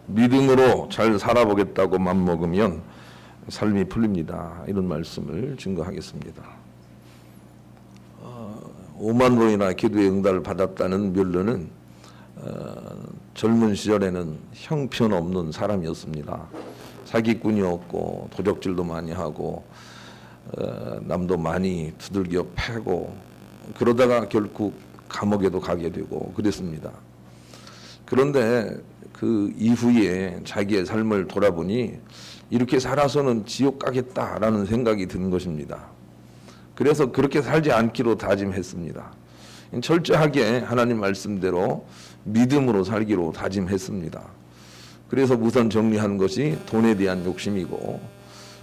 믿음으로 잘 살아보겠다고 맘먹으면 삶이 풀립니다. 이런 말씀을 증거하겠습니다. 5만 번이나 기도의 응답을 받았다는 멸류는 젊은 시절에는 형편없는 사람이었습니다. 사기꾼이었고 도적질도 많이 하고 남도 많이 두들겨 패고 그러다가 결국 감옥에도 가게 되고 그랬습니다. 그런데 그 이후에 자기의 삶을 돌아보니 이렇게 살아서는 지옥 가겠다라는 생각이 든 것입니다. 그래서 그렇게 살지 않기로 다짐했습니다. 철저하게 하나님 말씀대로 믿음으로 살기로 다짐했습니다. 그래서 우선 정리한 것이 돈에 대한 욕심이고,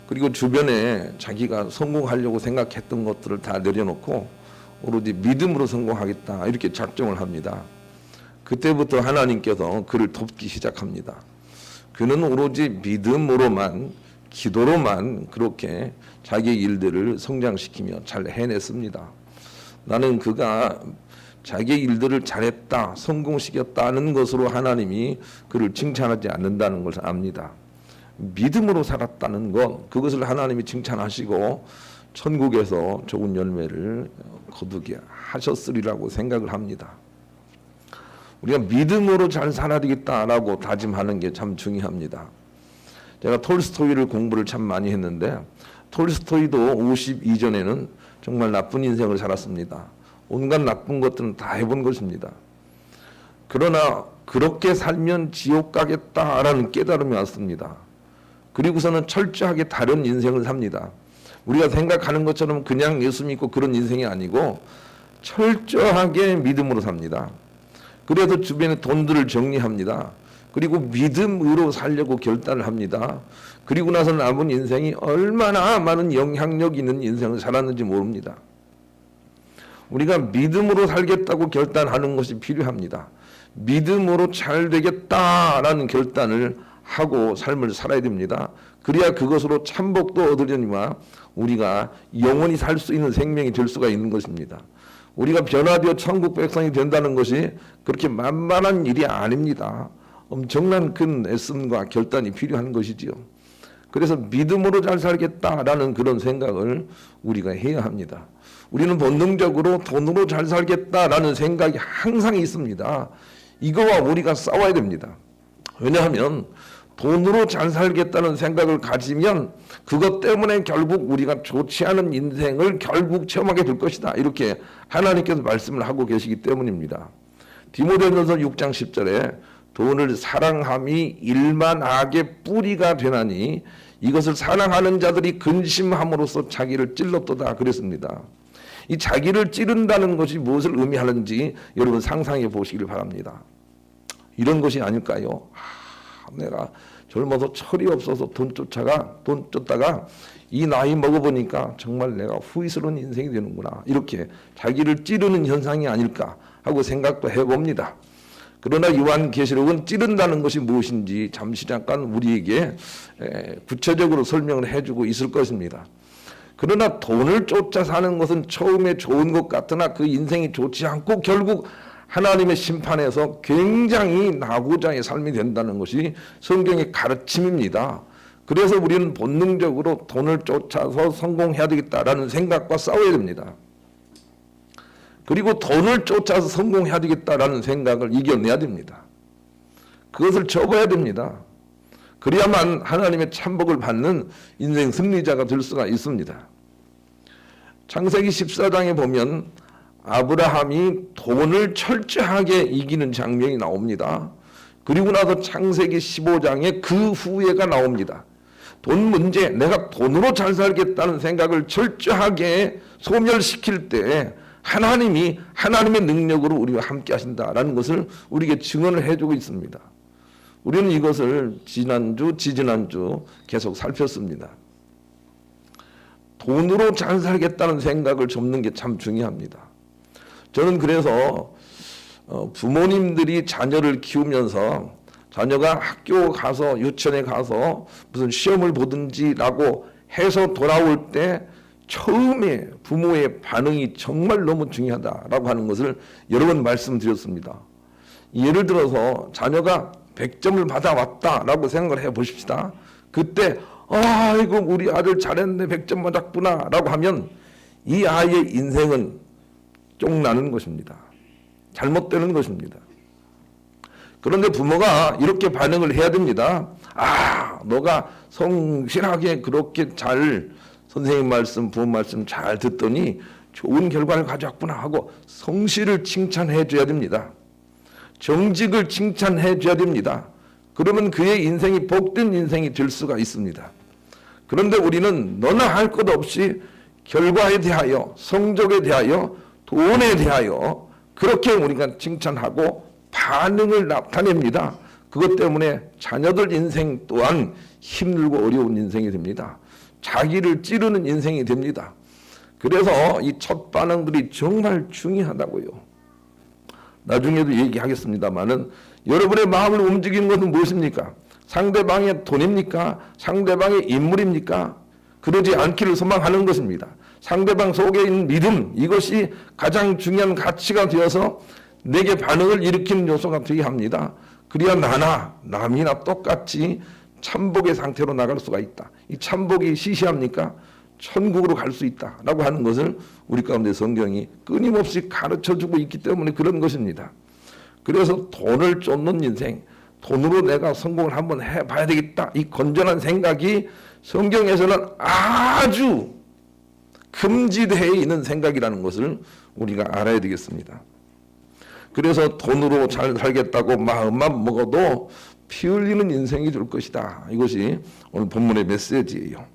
그리고 주변에 자기가 성공하려고 생각했던 것들을 다 내려놓고 오로지 믿음으로 성공하겠다 이렇게 작정을 합니다. 그때부터 하나님께서 그를 돕기 시작합니다. 그는 오로지 믿음으로만, 기도로만 그렇게 자기의 일들을 성장시키며 잘 해냈습니다. 나는 그가 자기의 일들을 잘했다, 성공시켰다는 것으로 하나님이 그를 칭찬하지 않는다는 것을 압니다. 믿음으로 살았다는 것, 그것을 하나님이 칭찬하시고 천국에서 좋은 열매를 거두게 하셨으리라고 생각을 합니다. 우리가 믿음으로 잘 살아야 되겠다라고 다짐하는 게 참 중요합니다. 제가 톨스토이를 공부를 참 많이 했는데 톨스토이도 50 이전에는 정말 나쁜 인생을 살았습니다. 온갖 나쁜 것들은 다 해본 것입니다. 그러나 그렇게 살면 지옥 가겠다라는 깨달음이 왔습니다. 그리고서는 철저하게 다른 인생을 삽니다. 우리가 생각하는 것처럼 그냥 예수 믿고 그런 인생이 아니고 철저하게 믿음으로 삽니다. 그래서 주변에 돈들을 정리합니다. 그리고 믿음으로 살려고 결단을 합니다. 그리고 나서 남은 인생이 얼마나 많은 영향력 있는 인생을 살았는지 모릅니다. 우리가 믿음으로 살겠다고 결단하는 것이 필요합니다. 믿음으로 잘 되겠다라는 결단을 하고 삶을 살아야 됩니다. 그래야 그것으로 참복도 얻으려니와 우리가 영원히 살 수 있는 생명이 될 수가 있는 것입니다. 우리가 변화되어 천국 백성이 된다는 것이 그렇게 만만한 일이 아닙니다. 엄청난 큰 애씀과 결단이 필요한 것이지요. 그래서 믿음으로 잘 살겠다라는 그런 생각을 우리가 해야 합니다. 우리는 본능적으로 돈으로 잘 살겠다라는 생각이 항상 있습니다. 이거와 우리가 싸워야 됩니다. 왜냐하면 돈으로 잘 살겠다는 생각을 가지면 그것 때문에 결국 우리가 좋지 않은 인생을 결국 체험하게 될 것이다. 이렇게 하나님께서 말씀을 하고 계시기 때문입니다. 디모데전서 6장 10절에 돈을 사랑함이 일만 악의 뿌리가 되나니 이것을 사랑하는 자들이 근심함으로써 자기를 찔렀도다 그랬습니다. 이 자기를 찌른다는 것이 무엇을 의미하는지 여러분 상상해 보시길 바랍니다. 이런 것이 아닐까요? 내가 젊어서 철이 없어서 돈 쫓다가 이 나이 먹어보니까 정말 내가 후회스러운 인생이 되는구나. 이렇게 자기를 찌르는 현상이 아닐까 하고 생각도 해봅니다. 그러나 요한계시록은 찌른다는 것이 무엇인지 잠시 잠깐 우리에게 구체적으로 설명을 해주고 있을 것입니다. 그러나 돈을 쫓아 사는 것은 처음에 좋은 것 같으나 그 인생이 좋지 않고 결국 하나님의 심판에서 굉장히 나고자의 삶이 된다는 것이 성경의 가르침입니다. 그래서 우리는 본능적으로 돈을 쫓아서 성공해야 되겠다라는 생각과 싸워야 됩니다. 그리고 돈을 쫓아서 성공해야 되겠다라는 생각을 이겨내야 됩니다. 그것을 접어야 됩니다. 그래야만 하나님의 참복을 받는 인생 승리자가 될 수가 있습니다. 창세기 14장에 보면 아브라함이 돈을 철저하게 이기는 장면이 나옵니다. 그리고 나서 창세기 15장에 그 후회가 나옵니다. 돈 문제, 내가 돈으로 잘 살겠다는 생각을 철저하게 소멸시킬 때 하나님이 하나님의 능력으로 우리와 함께 하신다라는 것을 우리에게 증언을 해주고 있습니다. 우리는 이것을 지난주, 지지난주 계속 살폈습니다. 돈으로 잘 살겠다는 생각을 접는 게 참 중요합니다. 저는 그래서 부모님들이 자녀를 키우면서 자녀가 학교 가서 유치원에 가서 무슨 시험을 보든지라고 해서 돌아올 때 처음에 부모의 반응이 정말 너무 중요하다라고 하는 것을 여러 번 말씀드렸습니다. 예를 들어서 자녀가 100점을 받아왔다라고 생각을 해보십시다. 그때 아이고 우리 아들 잘했네 100점 맞았구나 라고 하면 이 아이의 인생은 쫑나는 것입니다. 잘못되는 것입니다. 그런데 부모가 이렇게 반응을 해야 됩니다. 아, 너가 성실하게 그렇게 잘 선생님 말씀, 부모 말씀 잘 듣더니 좋은 결과를 가져왔구나 하고 성실을 칭찬해 줘야 됩니다. 정직을 칭찬해 줘야 됩니다. 그러면 그의 인생이 복된 인생이 될 수가 있습니다. 그런데 우리는 너나 할 것 없이 결과에 대하여, 성적에 대하여, 돈에 대하여 그렇게 우리가 칭찬하고 반응을 나타냅니다. 그것 때문에 자녀들 인생 또한 힘들고 어려운 인생이 됩니다. 자기를 찌르는 인생이 됩니다. 그래서 이 첫 반응들이 정말 중요하다고요. 나중에도 얘기하겠습니다만은 여러분의 마음을 움직이는 것은 무엇입니까? 상대방의 돈입니까? 상대방의 인물입니까? 그러지 않기를 소망하는 것입니다. 상대방 속에 있는 믿음, 이것이 가장 중요한 가치가 되어서 내게 반응을 일으키는 요소가 되어야 합니다. 그래야 나나 남이나 똑같이 참복의 상태로 나갈 수가 있다. 이 참복이 시시합니까? 천국으로 갈 수 있다라고 하는 것을 우리 가운데 성경이 끊임없이 가르쳐주고 있기 때문에 그런 것입니다. 그래서 돈을 쫓는 인생, 돈으로 내가 성공을 한번 해봐야 되겠다. 이 건전한 생각이 성경에서는 아주 금지되어 있는 생각이라는 것을 우리가 알아야 되겠습니다. 그래서 돈으로 잘 살겠다고 마음만 먹어도 피 흘리는 인생이 될 것이다. 이것이 오늘 본문의 메시지예요.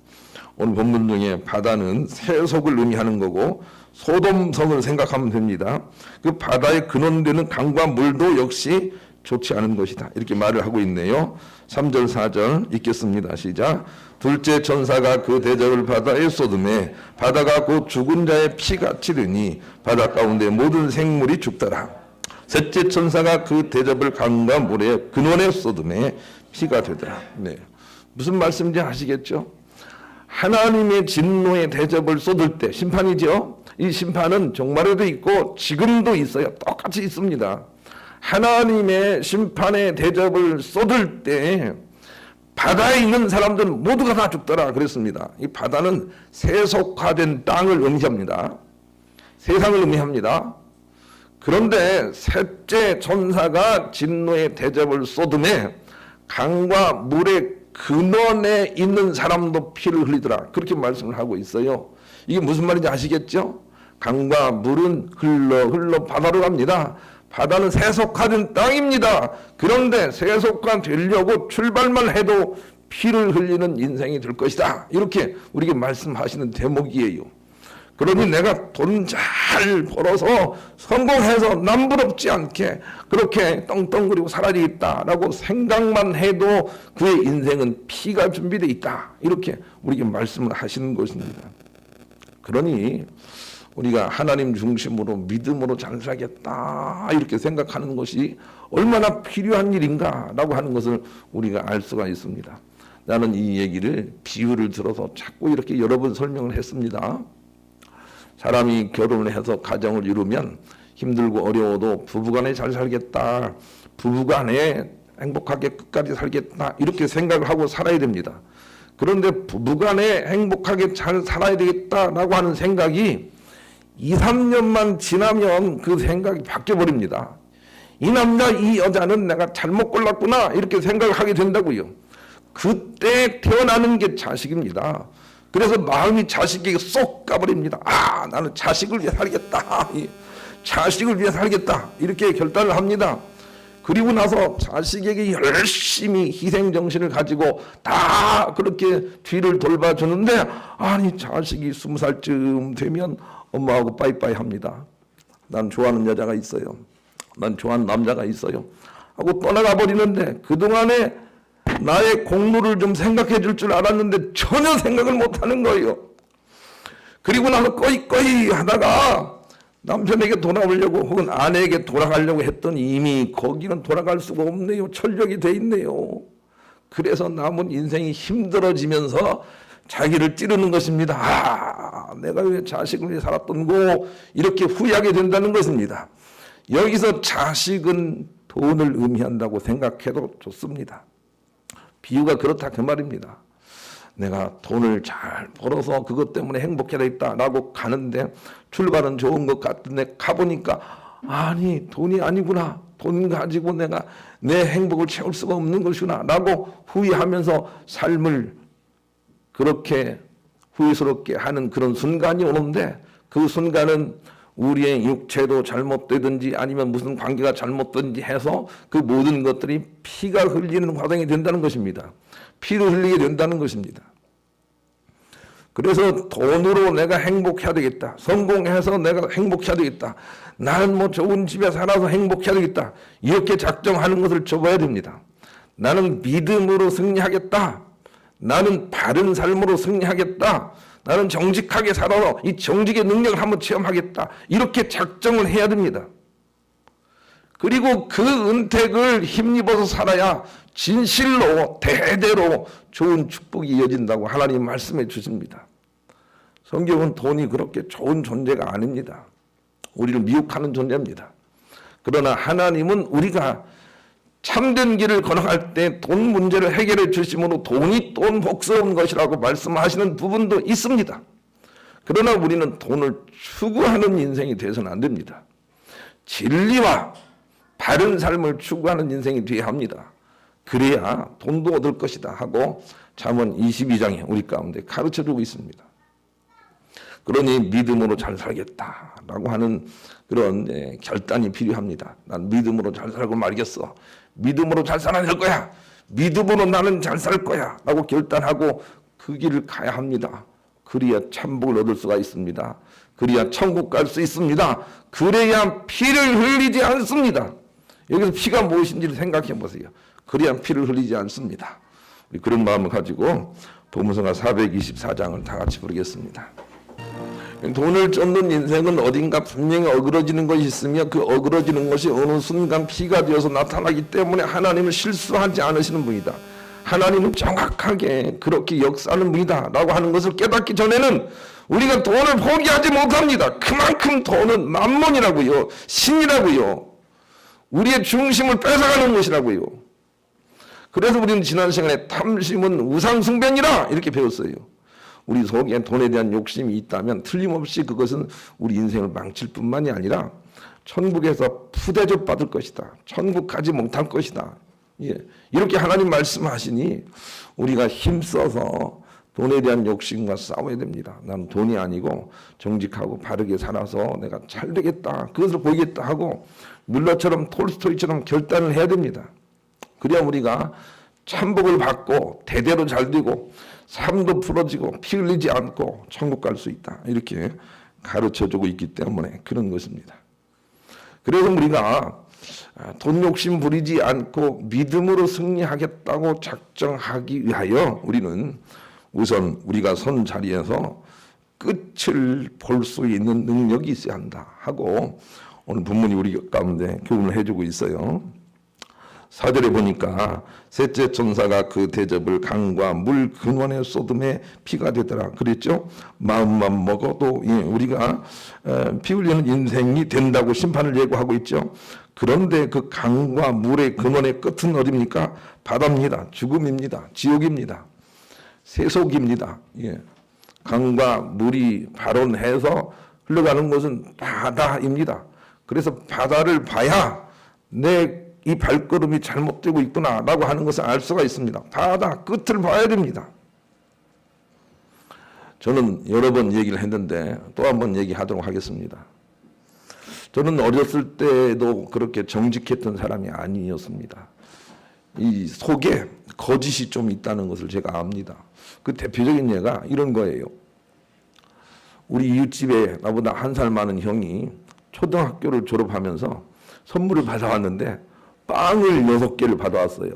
오늘 본문 중에 바다는 세속을 의미하는 거고 소돔성을 생각하면 됩니다. 그 바다의 근원되는 강과 물도 역시 좋지 않은 것이다. 이렇게 말을 하고 있네요. 3절 4절 읽겠습니다. 시작. 둘째 천사가 그 대접을 바다에 쏟음에 바다가 곧 죽은 자의 피같이 되니 바다 가운데 모든 생물이 죽더라. 셋째 천사가 그 대접을 강과 물의 근원에 쏟음에 피가 되더라. 네. 무슨 말씀인지 아시겠죠? 하나님의 진노의 대접을 쏟을 때 심판이죠. 이 심판은 종말에도 있고 지금도 있어요. 똑같이 있습니다. 하나님의 심판의 대접을 쏟을 때 바다에 있는 사람들은 모두가 다 죽더라 그랬습니다. 이 바다는 세속화된 땅을 의미합니다. 세상을 의미합니다. 그런데 셋째 천사가 진노의 대접을 쏟음에 강과 물의 근원에 있는 사람도 피를 흘리더라. 그렇게 말씀을 하고 있어요. 이게 무슨 말인지 아시겠죠? 강과 물은 흘러 바다로 갑니다. 바다는 세속화된 땅입니다. 그런데 세속화 되려고 출발만 해도 피를 흘리는 인생이 될 것이다. 이렇게 우리에게 말씀하시는 대목이에요. 그러니 내가 돈 잘 벌어서 성공해서 남부럽지 않게 그렇게 떵떵거리고 살아야겠다라고 생각만 해도 그의 인생은 피가 준비되어 있다. 이렇게 우리에게 말씀을 하시는 것입니다. 그러니 우리가 하나님 중심으로 믿음으로 잘 살겠다 이렇게 생각하는 것이 얼마나 필요한 일인가라고 하는 것을 우리가 알 수가 있습니다. 나는 이 얘기를 비유를 들어서 자꾸 이렇게 여러 번 설명을 했습니다. 사람이 결혼을 해서 가정을 이루면 힘들고 어려워도 부부간에 잘 살겠다, 부부간에 행복하게 끝까지 살겠다 이렇게 생각을 하고 살아야 됩니다. 그런데 부부간에 행복하게 잘 살아야 되겠다라고 하는 생각이 2, 3년만 지나면 그 생각이 바뀌어버립니다. 이 남자 이 여자는 내가 잘못 골랐구나 이렇게 생각을 하게 된다고요. 그때 태어나는 게 자식입니다. 그래서 마음이 자식에게 쏙 가버립니다. 아, 나는 자식을 위해 살겠다. 자식을 위해 살겠다. 이렇게 결단을 합니다. 그리고 나서 자식에게 열심히 희생정신을 가지고 다 그렇게 뒤를 돌봐주는데 아니 자식이 20살쯤 되면 엄마하고 빠이빠이 합니다. 난 좋아하는 여자가 있어요. 난 좋아하는 남자가 있어요. 하고 떠나가 버리는데 그동안에 나의 공로를 좀 생각해 줄 줄 알았는데 전혀 생각을 못 하는 거예요. 그리고 나서 꺼이 하다가 남편에게 돌아오려고 혹은 아내에게 돌아가려고 했더니 이미 거기는 돌아갈 수가 없네요. 철벽이 돼 있네요. 그래서 남은 인생이 힘들어지면서 자기를 찌르는 것입니다. 아, 내가 왜 자식을 위해 살았던 거 이렇게 후회하게 된다는 것입니다. 여기서 자식은 돈을 의미한다고 생각해도 좋습니다. 비유가 그렇다 그 말입니다. 내가 돈을 잘 벌어서 그것 때문에 행복해야 되겠다라고 가는데 출발은 좋은 것 같은데 가보니까 아니 돈이 아니구나. 돈 가지고 내가 내 행복을 채울 수가 없는 것이구나 라고 후회하면서 삶을 그렇게 후회스럽게 하는 그런 순간이 오는데 그 순간은 우리의 육체도 잘못되든지 아니면 무슨 관계가 잘못되든지 해서 그 모든 것들이 피가 흘리는 과정이 된다는 것입니다. 피를 흘리게 된다는 것입니다. 그래서 돈으로 내가 행복해야 되겠다. 성공해서 내가 행복해야 되겠다. 나는 뭐 좋은 집에 살아서 행복해야 되겠다. 이렇게 작정하는 것을 접어야 됩니다. 나는 믿음으로 승리하겠다. 나는 바른 삶으로 승리하겠다. 나는 정직하게 살아서 이 정직의 능력을 한번 체험하겠다. 이렇게 작정을 해야 됩니다. 그리고 그 은택을 힘입어서 살아야 진실로 대대로 좋은 축복이 이어진다고 하나님 말씀해 주십니다. 성경은 돈이 그렇게 좋은 존재가 아닙니다. 우리를 미혹하는 존재입니다. 그러나 하나님은 우리가 참된 길을 걸어갈 때 돈 문제를 해결해 주심으로 돈이 돈 복스러운 것이라고 말씀하시는 부분도 있습니다. 그러나 우리는 돈을 추구하는 인생이 되어서는 안 됩니다. 진리와 바른 삶을 추구하는 인생이 되어야 합니다. 그래야 돈도 얻을 것이다 하고 잠언 22장에 우리 가운데 가르쳐주고 있습니다. 그러니 믿음으로 잘 살겠다라고 하는 그런 결단이 필요합니다. 난 믿음으로 잘 살고 말겠어. 믿음으로 잘 살아야 될 거야. 믿음으로 나는 잘 살 거야 라고 결단하고 그 길을 가야 합니다. 그래야 참복을 얻을 수가 있습니다. 그래야 천국 갈 수 있습니다. 그래야 피를 흘리지 않습니다. 여기서 피가 무엇인지를 생각해 보세요. 그래야 피를 흘리지 않습니다. 우리 그런 마음을 가지고 복음성가 424장을 다 같이 부르겠습니다. 돈을 쫓는 인생은 어딘가 분명히 어그러지는 것이 있으며 그 어그러지는 것이 어느 순간 피가 되어서 나타나기 때문에 하나님은 실수하지 않으시는 분이다. 하나님은 정확하게 그렇게 역사하는 분이다 라고 하는 것을 깨닫기 전에는 우리가 돈을 포기하지 못합니다. 그만큼 돈은 만몬이라고요. 신이라고요. 우리의 중심을 뺏어가는 것이라고요. 그래서 우리는 지난 시간에 탐심은 우상숭배니라 이렇게 배웠어요. 우리 속에 돈에 대한 욕심이 있다면 틀림없이 그것은 우리 인생을 망칠 뿐만이 아니라 천국에서 푸대접 받을 것이다. 천국 가지 못할 것이다. 예. 이렇게 하나님 말씀하시니 우리가 힘써서 돈에 대한 욕심과 싸워야 됩니다. 나는 돈이 아니고 정직하고 바르게 살아서 내가 잘 되겠다. 그것을 보이겠다 하고 뮬러처럼 톨스토이처럼 결단을 해야 됩니다. 그래야 우리가 참복을 받고 대대로 잘 되고 삶도 풀어지고 피 흘리지 않고 천국 갈 수 있다. 이렇게 가르쳐주고 있기 때문에 그런 것입니다. 그래서 우리가 돈 욕심 부리지 않고 믿음으로 승리하겠다고 작정하기 위하여 우리는 우선 우리가 선 자리에서 끝을 볼 수 있는 능력이 있어야 한다 하고 오늘 본문이 우리 가운데 교훈을 해주고 있어요. 4절에 보니까 셋째 천사가 그 대접을 강과 물 근원에 쏟음에 피가 되더라 그랬죠. 마음만 먹어도 우리가 피 흘리는 인생이 된다고 심판을 예고하고 있죠. 그런데 그 강과 물의 근원의 끝은 어디입니까? 바다입니다. 죽음입니다. 지옥입니다. 세속입니다. 강과 물이 발원해서 흘러가는 것은 바다입니다. 그래서 바다를 봐야 내 이 발걸음이 잘못되고 있구나라고 하는 것을 알 수가 있습니다. 바다 끝을 봐야 됩니다. 저는 여러 번 얘기를 했는데 또 한 번 얘기하도록 하겠습니다. 저는 어렸을 때도 그렇게 정직했던 사람이 아니었습니다. 이 속에 거짓이 좀 있다는 것을 제가 압니다. 그 대표적인 예가 이런 거예요. 우리 이웃집에 나보다 한 살 많은 형이 초등학교를 졸업하면서 선물을 받아왔는데 빵을 6개를 받아왔어요.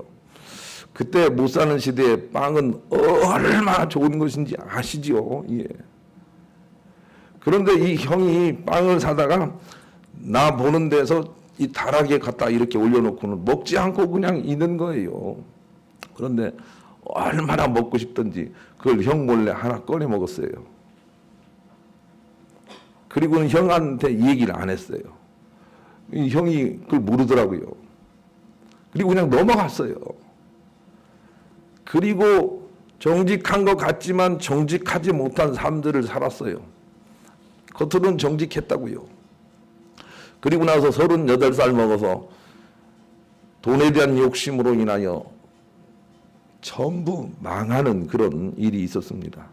그때 못 사는 시대에 빵은 얼마나 좋은 것인지 아시죠? 예. 그런데 이 형이 빵을 사다가 나 보는 데서 이 다락에 갖다 이렇게 올려놓고는 먹지 않고 그냥 있는 거예요. 그런데 얼마나 먹고 싶던지 그걸 형 몰래 하나 꺼내 먹었어요. 그리고는 형한테 이 얘기를 안 했어요. 이 형이 그걸 모르더라고요. 그리고 그냥 넘어갔어요. 그리고 정직한 것 같지만 정직하지 못한 삶들을 살았어요. 겉으로는 정직했다고요. 그리고 나서 38살 먹어서 돈에 대한 욕심으로 인하여 전부 망하는 그런 일이 있었습니다.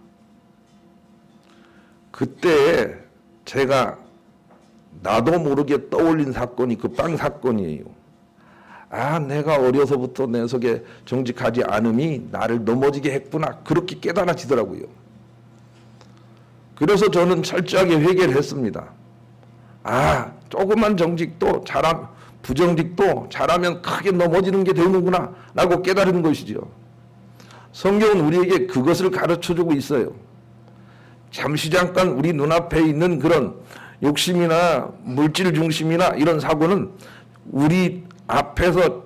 그때 제가 나도 모르게 떠올린 사건이 그 빵 사건이에요. 내가 어려서부터 내 속에 정직하지 않음이 나를 넘어지게 했구나. 그렇게 깨달아지더라고요. 그래서 저는 철저하게 회개를 했습니다. 조그만 정직도 부정직도 잘하면 크게 넘어지는 게 되는구나 라고 깨달은 것이죠. 성경은 우리에게 그것을 가르쳐주고 있어요. 잠시 잠깐 우리 눈앞에 있는 그런 욕심이나 물질 중심이나 이런 사고는 우리 앞에서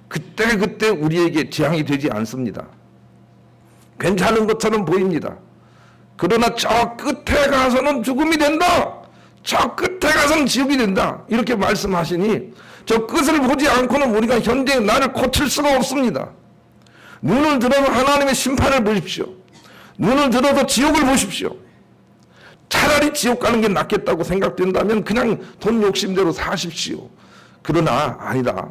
그때그때 우리에게 재앙이 되지 않습니다. 괜찮은 것처럼 보입니다. 그러나 저 끝에 가서는 죽음이 된다. 저 끝에 가서는 지옥이 된다. 이렇게 말씀하시니 저 끝을 보지 않고는 우리가 현재 나를 고칠 수가 없습니다. 눈을 들어서 하나님의 심판을 보십시오. 눈을 들어서 지옥을 보십시오. 차라리 지옥 가는 게 낫겠다고 생각된다면 그냥 돈 욕심대로 사십시오. 그러나 아니다.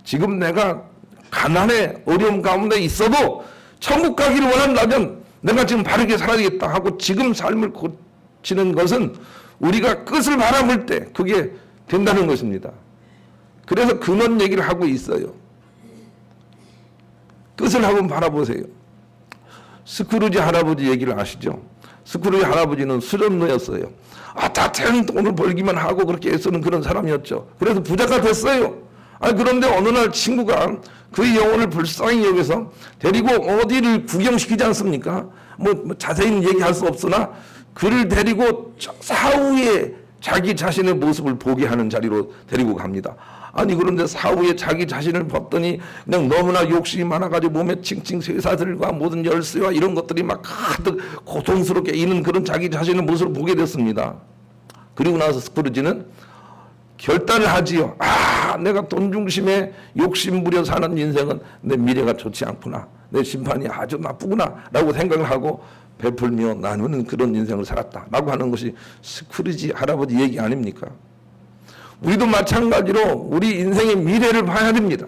지금 내가 가난에 어려움 가운데 있어도 천국 가기를 원한다면 내가 지금 바르게 살아야겠다 하고 지금 삶을 고치는 것은 우리가 끝을 바라볼 때 그게 된다는 것입니다. 그래서 근원 얘기를 하고 있어요. 끝을 한번 바라보세요. 스크루지 할아버지 얘기를 아시죠? 스크루지 할아버지는 수련노였어요. 자체는 돈을 벌기만 하고 그렇게 애쓰는 그런 사람이었죠. 그래서 부자가 됐어요. 그런데 어느 날 친구가 그 영혼을 불쌍히 여기서 데리고 어디를 구경시키지 않습니까? 뭐 자세히는 얘기할 수 없으나 그를 데리고 사후에 자기 자신의 모습을 보게 하는 자리로 데리고 갑니다. 그런데 사후에 자기 자신을 봤더니 그냥 너무나 욕심이 많아가지고 몸에 칭칭 쇠사슬과 모든 열쇠와 이런 것들이 막 가득 고통스럽게 있는 그런 자기 자신의 모습을 보게 됐습니다. 그리고 나서 스크루지는 결단을 하지요. 내가 돈 중심에 욕심 부려 사는 인생은 내 미래가 좋지 않구나. 내 심판이 아주 나쁘구나 라고 생각을 하고 베풀며 나누는 그런 인생을 살았다 라고 하는 것이 스크루지 할아버지 얘기 아닙니까? 우리도 마찬가지로 우리 인생의 미래를 봐야 됩니다.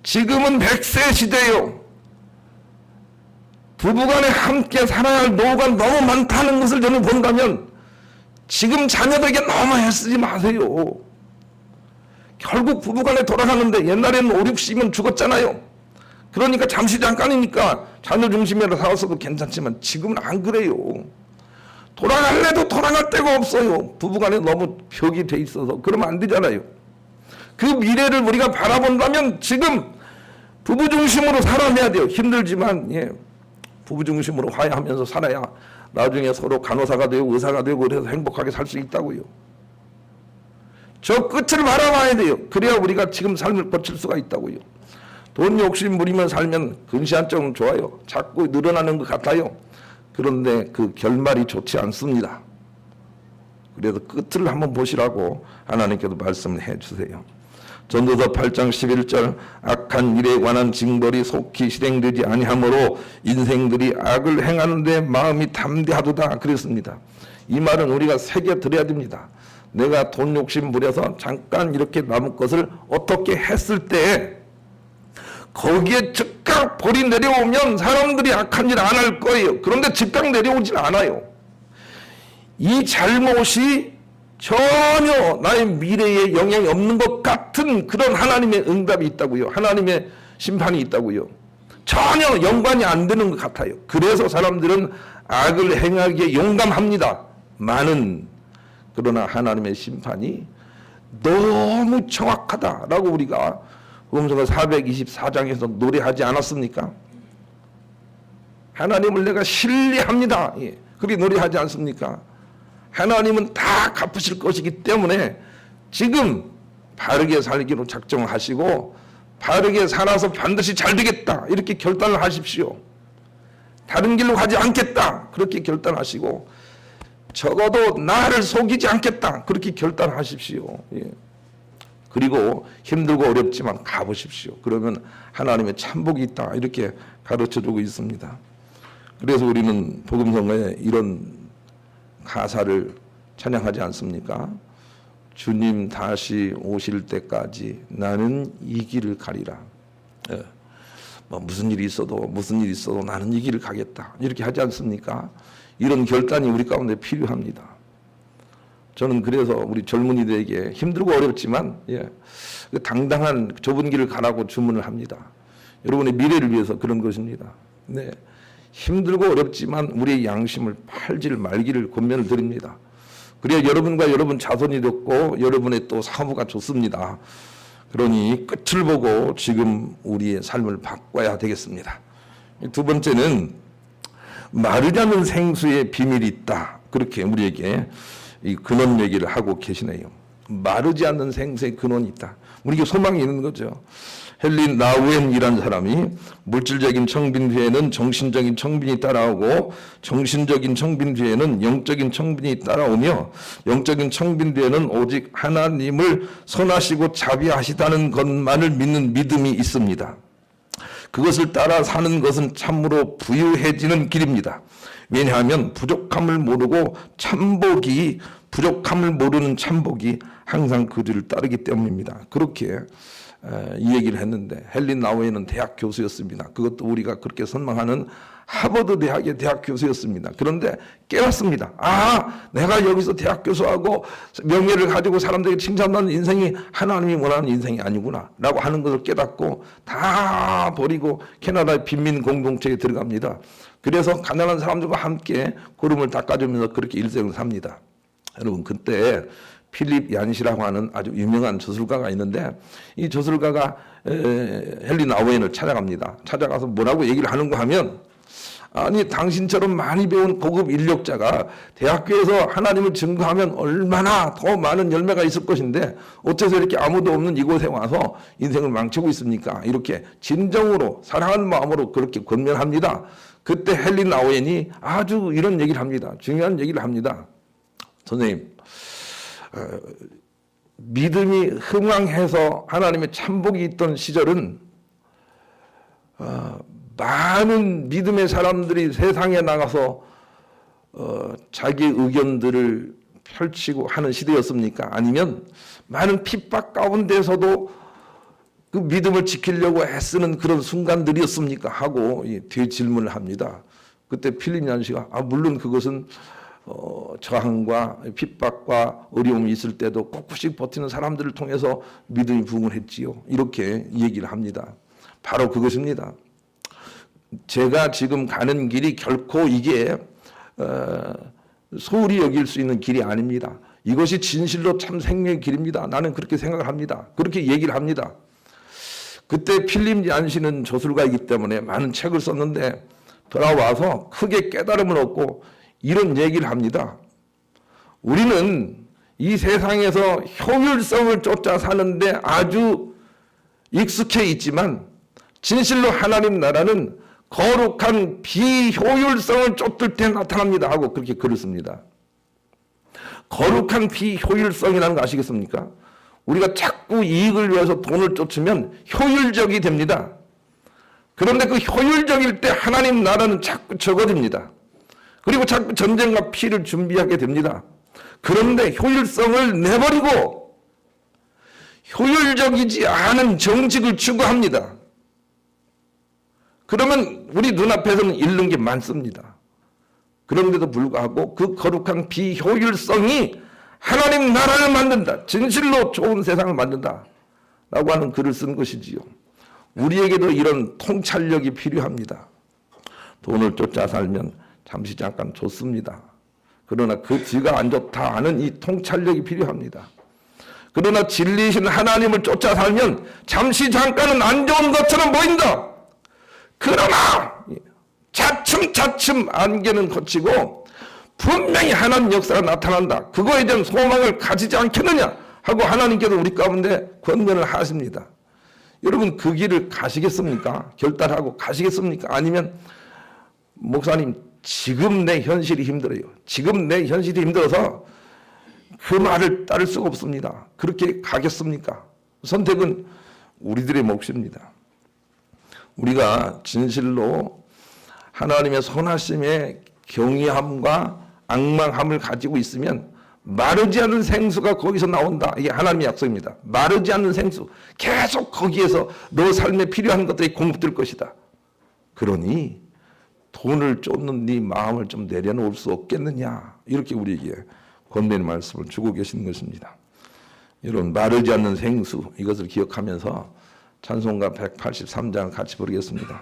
지금은 100세 시대요. 부부간에 함께 살아야 할 노후가 너무 많다는 것을 저는 본다면 지금 자녀들에게 너무 애쓰지 마세요. 결국 부부간에 돌아가는데 옛날에는 5, 60이면 죽었잖아요. 그러니까 잠시 잠깐이니까 자녀 중심으로 살았어도 괜찮지만 지금은 안 그래요. 돌아갈래도 돌아갈 데가 없어요. 부부간에 너무 벽이 돼 있어서 그러면 안 되잖아요. 그 미래를 우리가 바라본다면 지금 부부 중심으로 살아내야 돼요. 힘들지만 부부 중심으로 화해하면서 살아야 나중에 서로 간호사가 되고 의사가 되고 그래서 행복하게 살 수 있다고요. 저 끝을 바라봐야 돼요. 그래야 우리가 지금 삶을 거칠 수가 있다고요. 돈 욕심 부리며 살면 근시안적은 좋아요. 자꾸 늘어나는 것 같아요. 그런데 그 결말이 좋지 않습니다. 그래서 끝을 한번 보시라고 하나님께도 말씀을 해주세요. 전도서 8장 11절 악한 일에 관한 징벌이 속히 실행되지 아니하므로 인생들이 악을 행하는데 마음이 담대하도다 그랬습니다. 이 말은 우리가 새겨들어야 됩니다. 내가 돈 욕심 부려서 잠깐 이렇게 남은 것을 어떻게 했을 때 거기에 즉각 벌이 내려오면 사람들이 악한 일 안 할 거예요. 그런데 즉각 내려오진 않아요. 이 잘못이 전혀 나의 미래에 영향이 없는 것 같은 그런 하나님의 응답이 있다고요. 하나님의 심판이 있다고요. 전혀 연관이 안 되는 것 같아요. 그래서 사람들은 악을 행하기에 용감합니다. 그러나 하나님의 심판이 너무 정확하다라고 우리가 복음서 424장에서 노래하지 않았습니까? 하나님을 내가 신뢰합니다. 그렇게 노래하지 않습니까? 하나님은 다 갚으실 것이기 때문에 지금 바르게 살기로 작정하시고 바르게 살아서 반드시 잘 되겠다 이렇게 결단을 하십시오. 다른 길로 가지 않겠다 그렇게 결단하시고 적어도 나를 속이지 않겠다 그렇게 결단하십시오. 그리고 힘들고 어렵지만 가보십시오. 그러면 하나님의 참복이 있다. 이렇게 가르쳐주고 있습니다. 그래서 우리는 복음성가에 이런 가사를 찬양하지 않습니까? 주님 다시 오실 때까지 나는 이 길을 가리라. 예. 뭐 무슨 일이 있어도 나는 이 길을 가겠다. 이렇게 하지 않습니까? 이런 결단이 우리 가운데 필요합니다. 저는 그래서 우리 젊은이들에게 힘들고 어렵지만 그 당당한 좁은 길을 가라고 주문을 합니다. 여러분의 미래를 위해서 그런 것입니다. 네. 힘들고 어렵지만 우리의 양심을 팔질 말기를 권면을 드립니다. 그래야 여러분과 여러분 자손이 됐고 여러분의 또 사무가 좋습니다. 그러니 끝을 보고 지금 우리의 삶을 바꿔야 되겠습니다. 두 번째는 마르지 않는 생수의 비밀이 있다. 그렇게 우리에게 이 근원 얘기를 하고 계시네요. 마르지 않는 생수의 근원이 있다. 우리에게 소망이 있는 거죠. 헨리 나우엔이라는 사람이 물질적인 청빈 뒤에는 정신적인 청빈이 따라오고 정신적인 청빈 뒤에는 영적인 청빈이 따라오며 영적인 청빈 뒤에는 오직 하나님을 선하시고 자비하시다는 것만을 믿는 믿음이 있습니다. 그것을 따라 사는 것은 참으로 부유해지는 길입니다. 왜냐하면 부족함을 모르는 참복이 항상 그 뒤를 따르기 때문입니다. 그렇게 이 얘기를 했는데 헨리 나우엔은 대학 교수였습니다. 그것도 우리가 그렇게 선망하는 하버드 대학의 대학 교수였습니다. 그런데 깨닫습니다. 내가 여기서 대학 교수하고 명예를 가지고 사람들에게 칭찬받는 인생이 하나님이 원하는 인생이 아니구나 라고 하는 것을 깨닫고 다 버리고 캐나다의 빈민 공동체에 들어갑니다. 그래서 가난한 사람들과 함께 구름을 닦아주면서 그렇게 일생을 삽니다. 여러분, 그때 필립 얀시라고 하는 아주 유명한 저술가가 있는데 이 저술가가 헨리 나우엔을 찾아갑니다. 찾아가서 뭐라고 얘기를 하는가 하면, 아니 당신처럼 많이 배운 고급 인력자가 대학교에서 하나님을 증거하면 얼마나 더 많은 열매가 있을 것인데 어째서 이렇게 아무도 없는 이곳에 와서 인생을 망치고 있습니까? 이렇게 진정으로 사랑하는 마음으로 그렇게 권면합니다. 그때 헨리 나우엔이 아주 이런 얘기를 합니다. 중요한 얘기를 합니다. 선생님, 믿음이 흥왕해서 하나님의 참복이 있던 시절은 많은 믿음의 사람들이 세상에 나가서 자기 의견들을 펼치고 하는 시대였습니까? 아니면 많은 핍박 가운데서도 그 믿음을 지키려고 애쓰는 그런 순간들이었습니까? 하고 뒤질문을 합니다. 그때 필립 얀시가 물론 그것은 저항과 핍박과 어려움이 있을 때도 꿋꿋이 버티는 사람들을 통해서 믿음이 부흥을 했지요. 이렇게 얘기를 합니다. 바로 그것입니다. 제가 지금 가는 길이 결코 이게 소홀히 여길 수 있는 길이 아닙니다. 이것이 진실로 참 생명의 길입니다. 나는 그렇게 생각을 합니다. 그렇게 얘기를 합니다. 그때 필립 얀시는 저술가이기 때문에 많은 책을 썼는데 돌아와서 크게 깨달음을 얻고 이런 얘기를 합니다. 우리는 이 세상에서 효율성을 쫓아 사는데 아주 익숙해 있지만 진실로 하나님 나라는 거룩한 비효율성을 쫓을 때 나타납니다 하고 그렇게 글을 씁니다. 거룩한 비효율성이라는 거 아시겠습니까? 우리가 자꾸 이익을 위해서 돈을 쫓으면 효율적이 됩니다. 그런데 그 효율적일 때 하나님 나라는 자꾸 적어집니다. 그리고 자꾸 전쟁과 피를 준비하게 됩니다. 그런데 효율성을 내버리고 효율적이지 않은 정직을 추구합니다. 그러면 우리 눈앞에서는 잃는 게 많습니다. 그런데도 불구하고 그 거룩한 비효율성이 하나님 나라를 만든다. 진실로 좋은 세상을 만든다. 라고 하는 글을 쓴 것이지요. 우리에게도 이런 통찰력이 필요합니다. 돈을 쫓아 살면 잠시 잠깐 좋습니다. 그러나 그 뒤가 안 좋다 하는 이 통찰력이 필요합니다. 그러나 진리이신 하나님을 쫓아 살면 잠시 잠깐은 안 좋은 것처럼 보인다. 그러나 차츰차츰 안개는 거치고 분명히 하나님 역사가 나타난다. 그거에 대한 소망을 가지지 않겠느냐 하고 하나님께서 우리 가운데 권면을 하십니다. 여러분 그 길을 가시겠습니까? 결단하고 가시겠습니까? 아니면 목사님 지금 내 현실이 힘들어요. 지금 내 현실이 힘들어서 그 말을 따를 수가 없습니다. 그렇게 가겠습니까? 선택은 우리들의 몫입니다. 우리가 진실로 하나님의 선하심의 경외함과 앙망함을 가지고 있으면 마르지 않는 생수가 거기서 나온다. 이게 하나님의 약속입니다. 마르지 않는 생수. 계속 거기에서 너 삶에 필요한 것들이 공급될 것이다. 그러니 돈을 쫓는 네 마음을 좀 내려놓을 수 없겠느냐. 이렇게 우리에게 권면의 말씀을 주고 계시는 것입니다. 여러분, 마르지 않는 생수, 이것을 기억하면서 찬송가 183장 같이 부르겠습니다.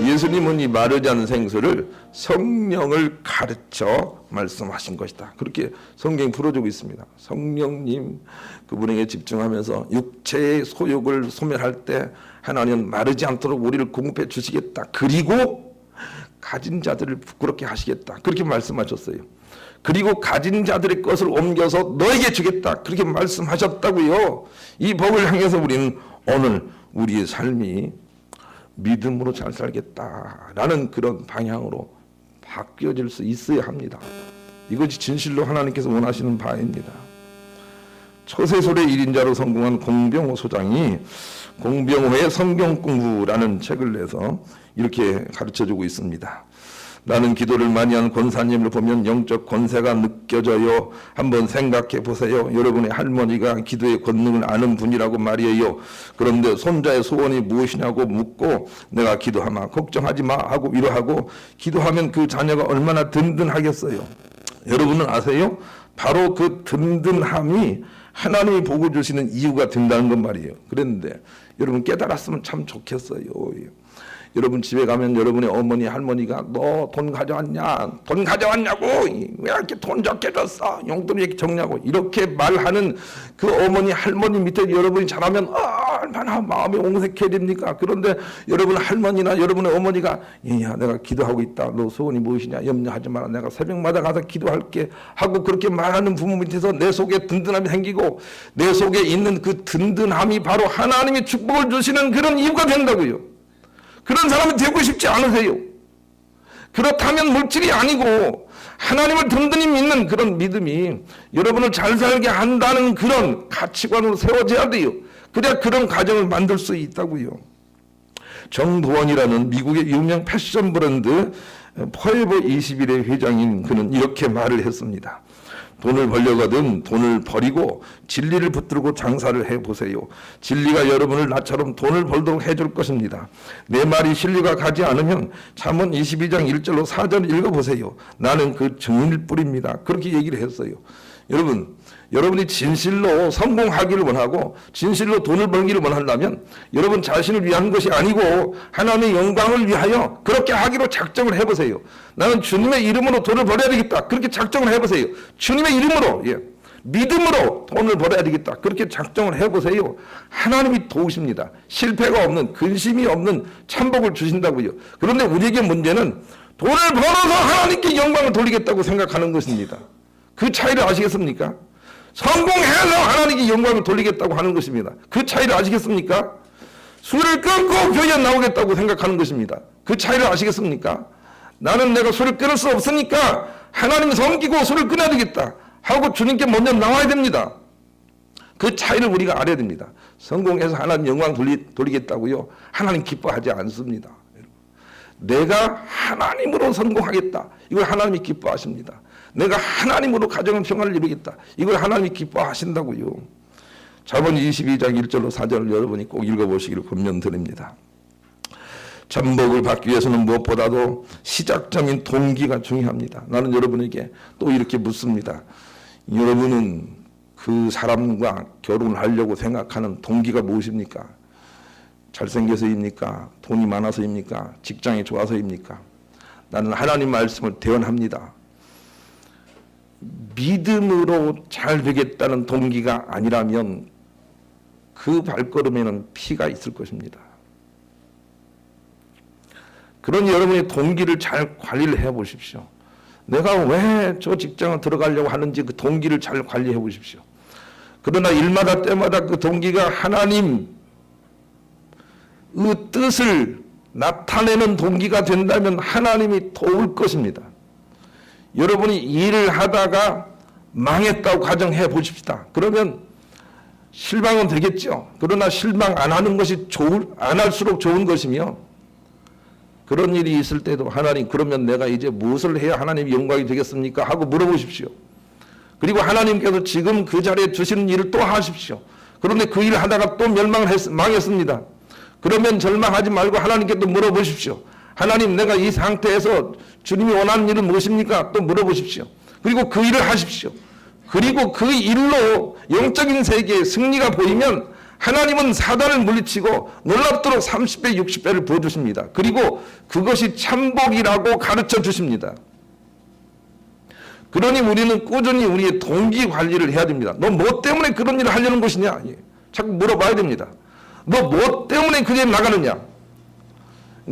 예수님은 이 마르지 않는 생수를 성령을 가르쳐 말씀하신 것이다. 그렇게 성경이 풀어주고 있습니다. 성령님, 그분에게 집중하면서 육체의 소욕을 소멸할 때 하나님은 마르지 않도록 우리를 공급해 주시겠다. 그리고 가진 자들을 부끄럽게 하시겠다. 그렇게 말씀하셨어요. 그리고 가진 자들의 것을 옮겨서 너에게 주겠다. 그렇게 말씀하셨다고요. 이 법을 향해서 우리는 오늘 우리의 삶이 믿음으로 잘 살겠다라는 그런 방향으로 바뀌어질 수 있어야 합니다. 이것이 진실로 하나님께서 원하시는 바입니다. 초세술의 1인자로 성공한 공병호 소장이 공병호의 성경 공부라는 책을 내서 이렇게 가르쳐주고 있습니다. 나는 기도를 많이 하는 권사님을 보면 영적 권세가 느껴져요. 한번 생각해 보세요. 여러분의 할머니가 기도의 권능을 아는 분이라고 말이에요. 그런데 손자의 소원이 무엇이냐고 묻고 내가 기도하마 걱정하지 마 하고 위로하고 기도하면 그 자녀가 얼마나 든든하겠어요. 여러분은 아세요? 바로 그 든든함이 하나님이 복을 주시는 이유가 된다는 건 말이에요. 그랬는데 여러분 깨달았으면 참 좋겠어요. 여러분 집에 가면 여러분의 어머니 할머니가 너 돈 가져왔냐? 돈 가져왔냐고? 왜 이렇게 돈 적게 줬어? 용돈이 이렇게 적냐고? 이렇게 말하는 그 어머니 할머니 밑에 여러분이 자라면 얼마나 마음이 옹색해집니까? 그런데 여러분 할머니나 여러분의 어머니가 야 내가 기도하고 있다. 너 소원이 무엇이냐? 염려하지 마라. 내가 새벽마다 가서 기도할게 하고 그렇게 말하는 부모 밑에서 내 속에 든든함이 생기고 내 속에 있는 그 든든함이 바로 하나님이 축복을 주시는 그런 이유가 된다고요. 그런 사람이 되고 싶지 않으세요? 그렇다면 물질이 아니고 하나님을 든든히 믿는 그런 믿음이 여러분을 잘 살게 한다는 그런 가치관으로 세워져야 돼요. 그래야 그런 가정을 만들 수 있다고요. 정보원이라는 미국의 유명 패션 브랜드 포에버 21의 회장인 그는 이렇게 말을 했습니다. 돈을 벌려거든 돈을 버리고 진리를 붙들고 장사를 해보세요. 진리가 여러분을 나처럼 돈을 벌도록 해줄 것입니다. 내 말이 진리가 가지 않으면 잠언 22장 1절로 4절 읽어보세요. 나는 그 증인일 뿐입니다. 그렇게 얘기를 했어요. 여러분이 진실로 성공하기를 원하고 진실로 돈을 벌기를 원한다면 여러분 자신을 위한 것이 아니고 하나님의 영광을 위하여 그렇게 하기로 작정을 해보세요. 나는 주님의 이름으로 돈을 벌어야 되겠다. 그렇게 작정을 해보세요. 주님의 이름으로 믿음으로 돈을 벌어야 되겠다. 그렇게 작정을 해보세요. 하나님이 도우십니다. 실패가 없는 근심이 없는 참복을 주신다고요. 그런데 우리에게 문제는 돈을 벌어서 하나님께 영광을 돌리겠다고 생각하는 것입니다. 그 차이를 아시겠습니까? 성공해서 하나님께 영광을 돌리겠다고 하는 것입니다. 그 차이를 아시겠습니까? 술을 끊고 교회에 나오겠다고 생각하는 것입니다. 그 차이를 아시겠습니까? 나는 내가 술을 끊을 수 없으니까 하나님 섬기고 술을 끊어야 되겠다 하고 주님께 먼저 나와야 됩니다. 그 차이를 우리가 알아야 됩니다. 성공해서 하나님 영광 돌리겠다고요? 하나님 기뻐하지 않습니다. 내가 하나님으로 성공하겠다. 이걸 하나님이 기뻐하십니다. 내가 하나님으로 가정의 평화를 이루겠다. 이걸 하나님이 기뻐하신다고요. 잠언 22장 1절로 4절을 여러분이 꼭 읽어보시기를 권면드립니다. 전복을 받기 위해서는 무엇보다도 시작점인 동기가 중요합니다. 나는 여러분에게 또 이렇게 묻습니다. 여러분은 그 사람과 결혼하려고 생각하는 동기가 무엇입니까? 잘생겨서입니까? 돈이 많아서입니까? 직장이 좋아서입니까? 나는 하나님 말씀을 대언합니다. 믿음으로 잘 되겠다는 동기가 아니라면 그 발걸음에는 피가 있을 것입니다. 그런 여러분의 동기를 잘 관리를 해보십시오. 내가 왜 저 직장을 들어가려고 하는지 그 동기를 잘 관리해 보십시오. 그러나 일마다 때마다 그 동기가 하나님의 뜻을 나타내는 동기가 된다면 하나님이 도울 것입니다. 여러분이 일을 하다가 망했다고 가정해 보십시다. 그러면 실망은 되겠죠. 그러나 실망 안 하는 것이 안 할수록 좋은 것이며, 그런 일이 있을 때도 하나님, 그러면 내가 이제 무엇을 해야 하나님의 영광이 되겠습니까? 하고 물어보십시오. 그리고 하나님께서 지금 그 자리에 두시는 일을 또 하십시오. 그런데 그 일을 하다가 또 망했습니다. 그러면 절망하지 말고 하나님께 또 물어보십시오. 하나님, 내가 이 상태에서 주님이 원하는 일은 무엇입니까? 또 물어보십시오. 그리고 그 일을 하십시오. 그리고 그 일로 영적인 세계에 승리가 보이면 하나님은 사단을 물리치고 놀랍도록 30배, 60배를 부어주십니다. 그리고 그것이 참복이라고 가르쳐 주십니다. 그러니 우리는 꾸준히 우리의 동기 관리를 해야 됩니다. 너 뭐 때문에 그런 일을 하려는 것이냐? 자꾸 물어봐야 됩니다. 너 뭐 때문에 그게 나가느냐?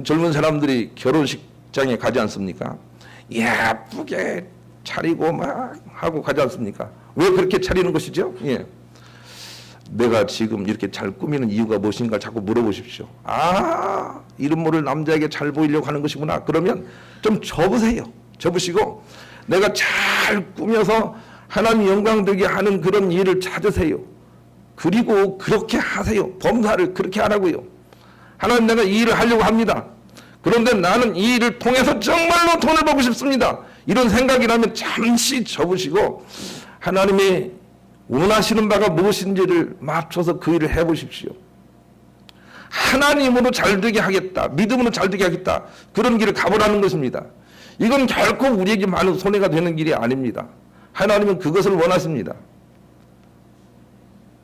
젊은 사람들이 결혼식장에 가지 않습니까? 예쁘게 차리고 막 하고 가지 않습니까? 왜 그렇게 차리는 것이죠? 예. 내가 지금 이렇게 잘 꾸미는 이유가 무엇인가 자꾸 물어보십시오. 아, 이름 모를 남자에게 잘 보이려고 하는 것이구나. 그러면 좀 접으세요. 접으시고 내가 잘 꾸며서 하나님 영광 되게 하는 그런 일을 찾으세요. 그리고 그렇게 하세요. 범사를 그렇게 하라고요. 하나님, 내가 이 일을 하려고 합니다. 그런데 나는 이 일을 통해서 정말로 돈을 벌고 싶습니다. 이런 생각이라면 잠시 접으시고 하나님이 원하시는 바가 무엇인지를 맞춰서 그 일을 해보십시오. 하나님으로 잘되게 하겠다, 믿음으로 잘되게 하겠다, 그런 길을 가보라는 것입니다. 이건 결코 우리에게 많은 손해가 되는 길이 아닙니다. 하나님은 그것을 원하십니다.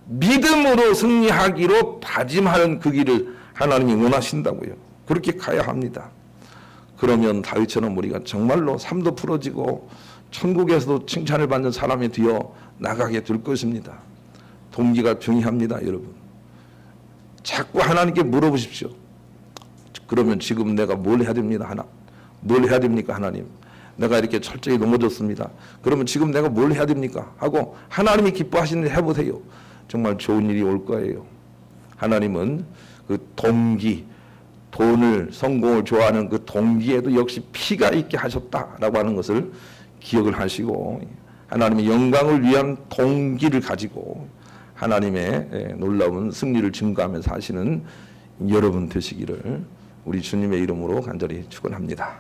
믿음으로 승리하기로 다짐하는 그 길을 하나님이 원하신다고요. 그렇게 가야 합니다. 그러면 다윗처럼 우리가 정말로 삶도 풀어지고 천국에서도 칭찬을 받는 사람이 되어 나가게 될 것입니다. 동기가 중요합니다, 여러분. 자꾸 하나님께 물어보십시오. 그러면 지금 내가 뭘 해야 됩니다, 뭘 해야 됩니까, 하나님? 내가 이렇게 철저히 넘어졌습니다. 그러면 지금 내가 뭘 해야 됩니까? 하고 하나님이 기뻐하시는 일 해보세요. 정말 좋은 일이 올 거예요. 하나님은 그 동기, 돈을, 성공을 좋아하는 그 동기에도 역시 피가 있게 하셨다라고 하는 것을 기억을 하시고 하나님의 영광을 위한 동기를 가지고 하나님의 놀라운 승리를 증거하면서 하시는 여러분 되시기를 우리 주님의 이름으로 간절히 축원합니다.